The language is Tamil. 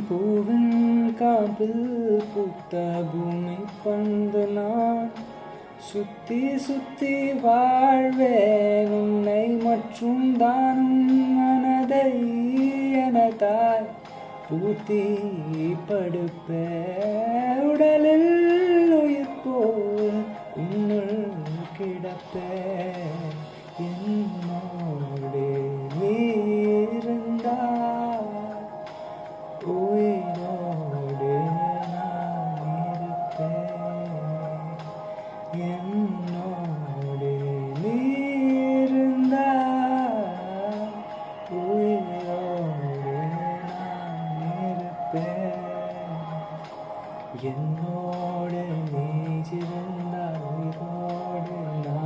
பூவின் காம்பில் பூத்த பூமி பந்து நான் சுத்தி சுத்தி வாழ்வேன் உன்னை மற்றும் தானும் மனதை எனதாய் பூத்தி படுப்பே உடலில் உயிர் போல் உன்னுள் கிடப்பே என்னோடு நீ இருந்தால் உயிரோடு நான் இருப்பேன் என்னோடு நீ இருந்தால் உயிரோடு நான் இருப்பேன் என்னோடு நீ இருந்தால் உயிரோடு நான்